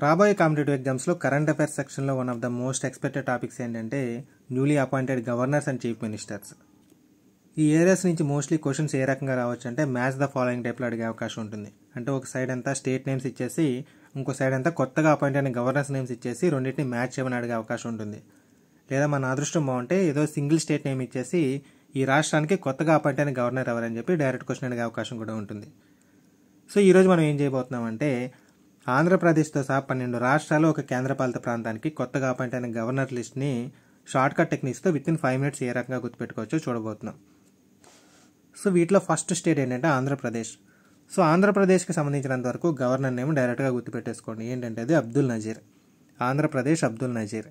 రాబోయే కాంపిటేటివ్ ఎగ్జామ్స్లో current affairs సెక్షన్లో one of the most expected topics ఏంటంటే newly appointed governors and chief ministers. ఈ ఏరియాస్ నుంచి మోస్ట్లీ క్వశ్చన్స్ ఏ రకంగా రావచ్చు అంటే మ్యాచ్ ద ఫాలోయింగ్ టైప్లో అడిగే అవకాశం ఉంటుంది. అంటే ఒక సైడ్ అంతా స్టేట్ నేమ్స్ ఇచ్చేసి ఇంకో సైడ్ అంతా కొత్తగా అపాయింట్ అయిన గవర్నర్స్ నేమ్స్ ఇచ్చేసి రెండింటిని మ్యాచ్ చేయమని అడిగే అవకాశం ఉంటుంది. లేదా మన అదృష్టం బాగుంటే ఏదో సింగిల్ స్టేట్ నేమ్ ఇచ్చేసి ఈ రాష్ట్రానికి కొత్తగా అపాయింట్ అయిన గవర్నర్ ఎవరని చెప్పి డైరెక్ట్ క్వశ్చన్ అడిగే అవకాశం కూడా ఉంటుంది. సో ఈరోజు మనం ఏం చేయబోతున్నామంటే ఆంధ్రప్రదేశ్తో సహా 12 రాష్ట్రాలు ఒక కేంద్రపాలిత ప్రాంతానికి కొత్తగా అపాయింట్ అయిన గవర్నర్ లిస్ట్ని షార్ట్ కట్ టెక్నిక్స్తో విత్ ఇన్ 5 minutes ఏ రకంగా గుర్తుపెట్టుకోవచ్చో చూడబోతున్నాం. సో వీటిలో ఫస్ట్ స్టేట్ ఏంటంటే ఆంధ్రప్రదేశ్. సో ఆంధ్రప్రదేశ్కి సంబంధించినంత వరకు గవర్నర్ నేమ్ డైరెక్ట్గా గుర్తుపెట్టేసుకోండి. ఏంటంటే అది అబ్దుల్ నజీర్. ఆంధ్రప్రదేశ్ అబ్దుల్ నజీర్.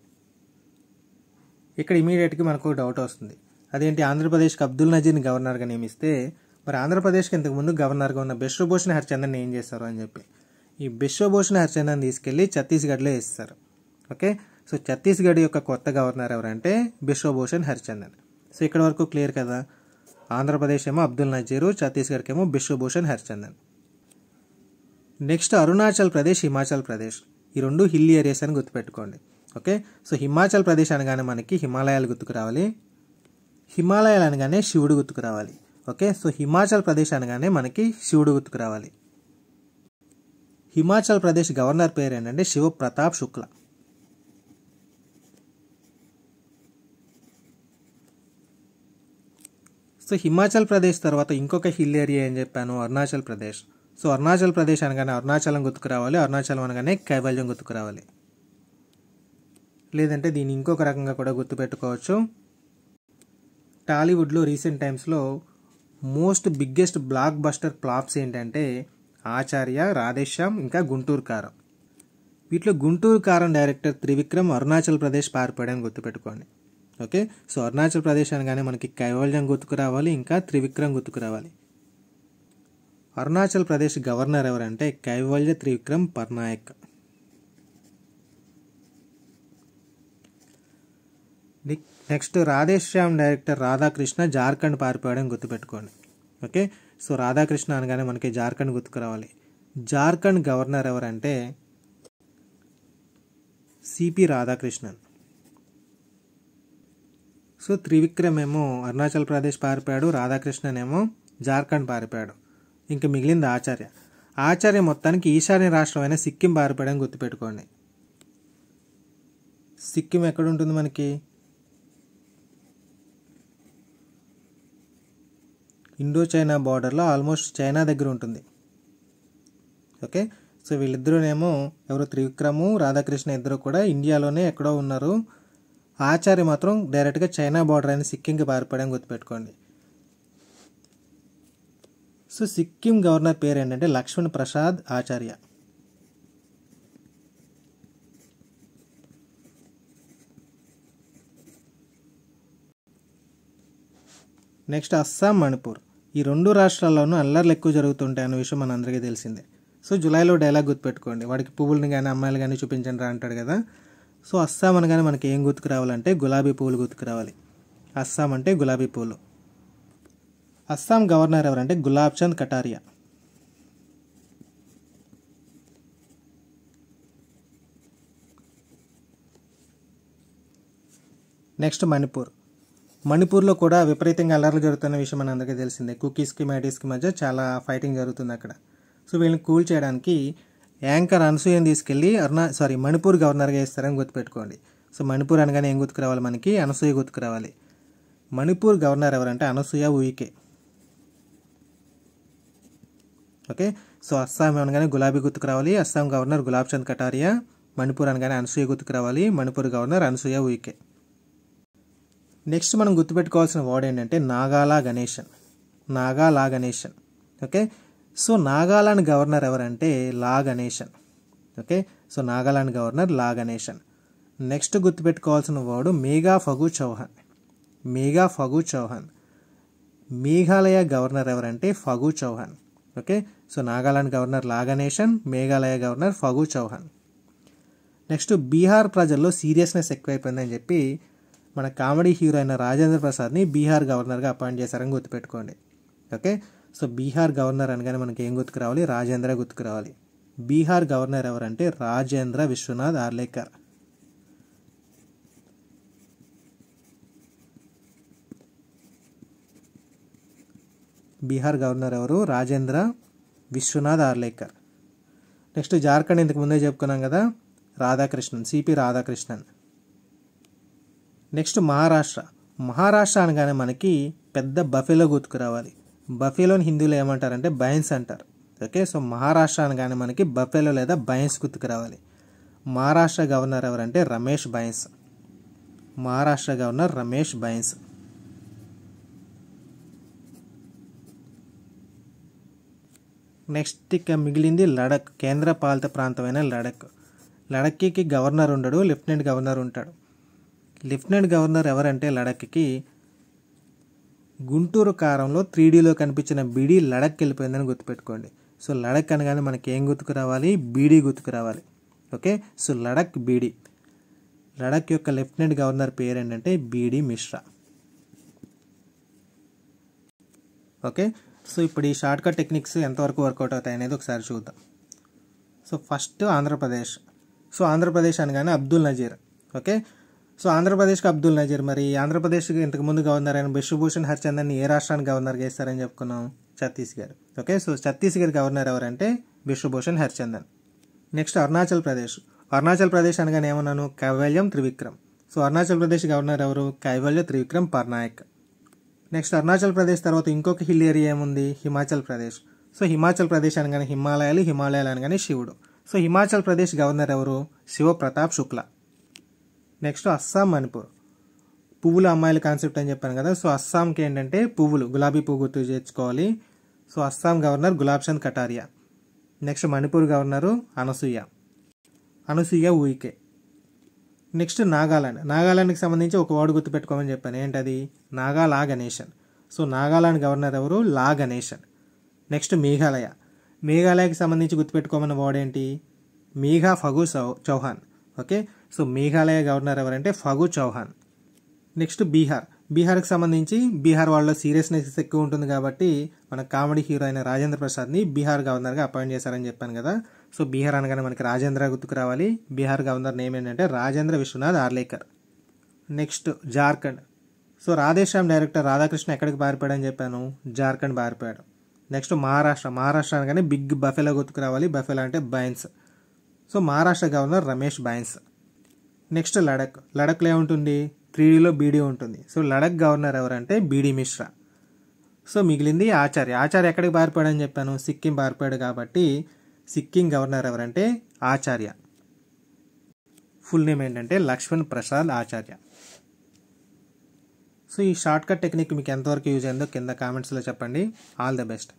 ఇక్కడ ఇమీడియట్గా మనకు డౌట్ వస్తుంది, అదేంటి ఆంధ్రప్రదేశ్కి అబ్దుల్ నజీర్ని గవర్నర్గా నియమిస్తే మరి ఆంధ్రప్రదేశ్కి ఇంతకుముందు గవర్నర్గా ఉన్న బిశ్వభూషణ్ హరిచందన్ ఏం చేస్తారు అని చెప్పి ఈ బిశ్వభూషణ్ హరిచందన్ తీసుకెళ్లి ఛత్తీస్గఢ్లో వేస్తారు. ఓకే, సో ఛత్తీస్గఢ్ యొక్క కొత్త గవర్నర్ ఎవరంటే బిశ్వభూషణ్ హరిచందన్. సో ఇక్కడ వరకు క్లియర్ కదా. ఆంధ్రప్రదేశ్ ఏమో అబ్దుల్ నజీరు, ఛత్తీస్గఢ్కి ఏమో బిశ్వభూషణ్ హరిచందన్. నెక్స్ట్ అరుణాచల్ ప్రదేశ్, హిమాచల్ ప్రదేశ్. ఈ రెండు హిల్ ఏరియాస్ అని గుర్తుపెట్టుకోండి. ఓకే, సో హిమాచల్ ప్రదేశ్ అనగానే మనకి హిమాలయాలు గుర్తుకు రావాలి, హిమాలయాలు అనగానే శివుడు గుర్తుకు రావాలి. ఓకే, సో హిమాచల్ ప్రదేశ్ అనగానే మనకి శివుడు గుర్తుకు రావాలి. హిమాచల్ ప్రదేశ్ గవర్నర్ పేరు ఏంటంటే శివ ప్రతాప్ శుక్లా. సో హిమాచల్ ప్రదేశ్ తర్వాత ఇంకొక హిల్ ఏరియా ఏం చెప్పాను, అరుణాచల్ ప్రదేశ్. సో అరుణాచల్ ప్రదేశ్ అనగానే అరుణాచలం గుర్తుకు రావాలి, అరుణాచలం అనగానే కైవల్యం గుర్తుకు రావాలి. లేదంటే దీన్ని ఇంకొక రకంగా కూడా గుర్తుపెట్టుకోవచ్చు. టాలీవుడ్లో రీసెంట్ టైమ్స్లో most biggest block buster flops ఏంటంటే ఆచార్య, రాధేశ్యామ్, ఇంకా గుంటూరు కారం. వీటిలో గుంటూరు కారం డైరెక్టర్ త్రివిక్రమ్ అరుణాచల్ ప్రదేశ్ పారిపోయాడని గుర్తుపెట్టుకోండి. ఓకే, సో అరుణాచల్ ప్రదేశ్ అనగానే మనకి కైవల్యం గుర్తుకు రావాలి, ఇంకా త్రివిక్రమ్ గుర్తుకు రావాలి. అరుణాచల్ ప్రదేశ్ గవర్నర్ ఎవరంటే కైవల్య త్రివిక్రమ్ పర్నాయక్. నెక్స్ట్ రాధేశ్యామ్ డైరెక్టర్ రాధాకృష్ణ జార్ఖండ్ పారిపోయాడని గుర్తుపెట్టుకోండి. ఓకే, సో రాధాకృష్ణ అనగానే మనకి జార్ఖండ్ గుర్తుకు రావాలి. జార్ఖండ్ గవర్నర్ ఎవరంటే సిపి రాధాకృష్ణన్. సో త్రివిక్రమ్ ఏమో అరుణాచల్ ప్రదేశ్ పారిపోయాడు, రాధాకృష్ణన్ ఏమో జార్ఖండ్ పారిపోయాడు. ఇంకా మిగిలింది ఆచార్య. ఆచార్య మొత్తానికి ఈశాన్య రాష్ట్రమైన సిక్కిం పారిపోయాడని గుర్తుపెట్టుకోండి. సిక్కిం ఎక్కడ ఉంటుంది మనకి, ఇండో చైనా బార్డర్లో ఆల్మోస్ట్ చైనా దగ్గర ఉంటుంది. ఓకే, సో వీళ్ళిద్దరూనేమో ఎవరు త్రివిక్రము, రాధాకృష్ణ ఇద్దరు కూడా ఇండియాలోనే ఎక్కడో ఉన్నారు. ఆచార్య మాత్రం డైరెక్ట్గా చైనా బార్డర్ అయిన సిక్కింకి పారిపోయాడని గుర్తుపెట్టుకోండి. సో సిక్కిం గవర్నర్ పేరు ఏంటంటే లక్ష్మణ్ ప్రసాద్ ఆచార్య. నెక్స్ట్ అస్సాం, మణిపూర్. ఈ రెండు రాష్ట్రాల్లోనూ అల్లర్లు ఎక్కువ జరుగుతుంటాయి అనే విషయం మన అందరికీ తెలిసిందే. సో జులైలో డైలాగ్ గుర్తుపెట్టుకోండి, వాడికి పువ్వులని కానీ అమ్మాయిలు కానీ చూపించండి రా అంటాడు కదా. సో అస్సాం అనగానే మనకి ఏం గుర్తుకు రావాలంటే గులాబీ పువ్వులు గుర్తుకు రావాలి. అస్సాం అంటే గులాబీ పువ్వులు. అస్సాం గవర్నర్ ఎవరంటే గులాబ్ చంద్ కటారియా. నెక్స్ట్ మణిపూర్. మణిపూర్లో కూడా విపరీతంగా అల్లర్లు జరుగుతున్న విషయం మన అందరికీ తెలిసిందే. కుకీస్కి మైటీస్కి మధ్య చాలా ఫైటింగ్ జరుగుతుంది అక్కడ. సో వీళ్ళని కూల్ చేయడానికి యాంకర్ అనసూయని తీసుకెళ్ళి మణిపూర్ గవర్నర్గా వేస్తారని గుర్తుపెట్టుకోండి. సో మణిపూర్ అనగానే ఏం గుర్తుకు రావాలి మనకి, అనసూయ గుర్తుకు రావాలి. మణిపూర్ గవర్నర్ ఎవరంటే అనసూయ ఉయికే. ఓకే, సో అస్సాం అనగానే గులాబీ గుర్తుకు రావాలి, అస్సాం గవర్నర్ గులాబ్ చంద్ కటారియా. మణిపూర్ అనగానే అనసూయ గుర్తుకు రావాలి, మణిపూర్ గవర్నర్ అనసూయ ఉయికే. నెక్స్ట్ మనం గుర్తుపెట్టుకోవాల్సిన వర్డ్ ఏంటంటే Nagala Ganesan. Nagala Ganesan. Okay, so Nagaland governor ఎవరంటే La Ganesan. Okay, so Nagaland governor La Ganesan. Next గుర్తుపెట్టుకోవాల్సిన వర్డ్ మేఘా ఫగు చౌహాన్. మేఘా ఫగు చౌహాన్. మేఘాలయ గవర్నర్ ఎవరంటే Phagu Chauhan. Okay, so Nagaland governor La Ganesan, Meghalaya governor Phagu Chauhan. Next Bihar ప్రజల్లో సీరియస్నెస్ ఎక్కువైపోయిందని చెప్పి మన కామెడీ హీరో అయిన రాజేంద్ర ప్రసాద్ని బీహార్ గవర్నర్గా అపాయింట్ చేశారని గుర్తుపెట్టుకోండి. ఓకే, సో బీహార్ గవర్నర్ అనగానే మనకి ఏం గుర్తుకు రావాలి, రాజేంద్ర గుర్తుకు రావాలి. బీహార్ గవర్నర్ ఎవరంటే రాజేంద్ర విశ్వనాథ్ ఆర్లేకర్. బీహార్ గవర్నర్ ఎవరు? రాజేంద్ర విశ్వనాథ్ ఆర్లేకర్. నెక్స్ట్ జార్ఖండ్ ఇంతకు ముందే చెప్పుకున్నాం కదా, రాధాకృష్ణన్, సిపి రాధాకృష్ణన్. నెక్స్ట్ మహారాష్ట్ర అనగానే మనకి పెద్ద బఫెలో గుర్తుకు రావాలి. బఫెలోని హిందీలో ఏమంటారంటే బైన్స్ అంటారు. ఓకే, సో మహారాష్ట్ర అనగానే మనకి బఫెలో లేదా బైన్స్ గుర్తుకు రావాలి. మహారాష్ట్ర గవర్నర్ ఎవరంటే Ramesh binds. Maharashtra governor Ramesh Bais. Next ఇక మిగిలింది లడక్, కేంద్ర పాలిత ప్రాంతమైన లడక్. లడక్కి గవర్నర్ ఉండడు, లెఫ్టినెంట్ గవర్నర్ ఉంటాడు. లెఫ్టినెంట్ గవర్నర్ ఎవరంటే లడక్కి గుంటూరు కారంలో 3Dలో కనిపించిన బీడీ లడక్ వెళ్ళిపోయిందని గుర్తుపెట్టుకోండి. సో లడక్ అనగానే మనకి ఏం గుర్తుకు రావాలి? బీడీ గుర్తుకు రావాలి. Okay, so Ladakh B D. Ladakh యొక్క లెఫ్టినెంట్ గవర్నర్ పేరు ఏంటంటే బీడీ మిశ్రా. ఓకే, సో ఇప్పుడు ఈ షార్ట్కట్ టెక్నిక్స్ ఎంతవరకు వర్కౌట్ అవుతాయి అనేది ఒకసారి చూద్దాం. So first Andhra Pradesh. So Andhra Pradesh అనగానే అబ్దుల్ నజీర్. ఓకే, సో ఆంధ్రప్రదేశ్కి అబ్దుల్ నజీర్. మరి ఆంధ్రప్రదేశ్కి ఇంతకుముందు గవర్నర్ అయిన బిశ్వభూషణ్ హరిచందన్ని ఏ రాష్ట్రానికి గవర్నర్గా ఇస్తారని చెప్పుకున్నాం? Chhattisgarh. Okay, so Chhattisgarh governor ఎవరంటే బిశ్వభూషణ్ హరిచందన్. నెక్స్ట్ అరుణాచల్ ప్రదేశ్. అరుణాచల్ ప్రదేశ్ అనగానే ఏమన్నాను? కైవల్యం త్రివిక్రమ్. సో అరుణాచల్ ప్రదేశ్ గవర్నర్ ఎవరు? కైవల్య త్రివిక్రమ్ పర్నాయక్. నెక్స్ట్ అరుణాచల్ ప్రదేశ్ తర్వాత ఇంకొక హిల్ ఏరియా ఏముంది? హిమాచల్ ప్రదేశ్. సో హిమాచల్ ప్రదేశ్ అనగానే హిమాలయాలు అనగానే శివుడు. సో హిమాచల్ ప్రదేశ్ గవర్నర్ ఎవరు? శివప్రతాప్ శుక్లా. నెక్స్ట్ అస్సాం, మణిపూర్. పువ్వులు అమ్మాయిల కాన్సెప్ట్ అని చెప్పాను కదా, సో అస్సాంకి ఏంటంటే పువ్వులు, గులాబీ పువ్వు గుర్తు చేర్చుకోవాలి. So Assam governor Gulab Chand Kataria. Next Manipur governor Anasuya Uikey. Next నాగాలాండ్కి సంబంధించి ఒక వర్డ్ గుర్తుపెట్టుకోమని చెప్పాను. ఏంటది? లా గణేశన్. సో నాగాలాండ్ గవర్నర్ ఎవరు? లా గణేశన్. నెక్స్ట్ మేఘాలయకి సంబంధించి గుర్తుపెట్టుకోమన్న వర్డ్ ఏంటి? Megha Phagu Chauhan. Okay, so Meghalaya governor ఎవరంటే ఫగు చౌహాన్. నెక్స్ట్ బీహార్కి సంబంధించి బీహార్ వాళ్ళలో సీరియస్నెస్ ఎక్కువ ఉంటుంది కాబట్టి మన కామెడీ హీరో అయిన రాజేంద్ర ప్రసాద్ని బీహార్ గవర్నర్గా అపాయింట్ చేశారని చెప్పాను కదా. సో బీహార్ అనగానే మనకి రాజేంద్ర గుర్తుకు రావాలి. బీహార్ గవర్నర్ నేమ్ ఏంటంటే Rajendra Vishwanath Arlekar. Next Jharkhand. So Radhe Shyam director Radhakrishna ఎక్కడికి పారిపోయాడని చెప్పాను? జార్ఖండ్ పారిపోయాడు. నెక్స్ట్ మహారాష్ట్ర అనగానే బిగ్ బఫెలో గుర్తుకు రావాలి. బఫెలో అంటే Bais. So Maharashtra governor Ramesh Bais. Next లడఖ్లో ఏముంటుంది? 3Dలో బీడీ ఉంటుంది. సో లడక్ గవర్నర్ ఎవరంటే బీడీ మిశ్రా. సో మిగిలింది ఆచార్య ఎక్కడికి పారిపోయాడని చెప్పాను? సిక్కిం పారిపోయాడు కాబట్టి సిక్కిం గవర్నర్ ఎవరంటే ఆచార్య. ఫుల్ నేమ్ ఏంటంటే లక్ష్మణ్ ప్రసాద్ ఆచార్య. సో ఈ షార్ట్కట్ టెక్నిక్ మీకు ఎంతవరకు యూజ్ అయిందో కింద కామెంట్స్లో చెప్పండి. All the best.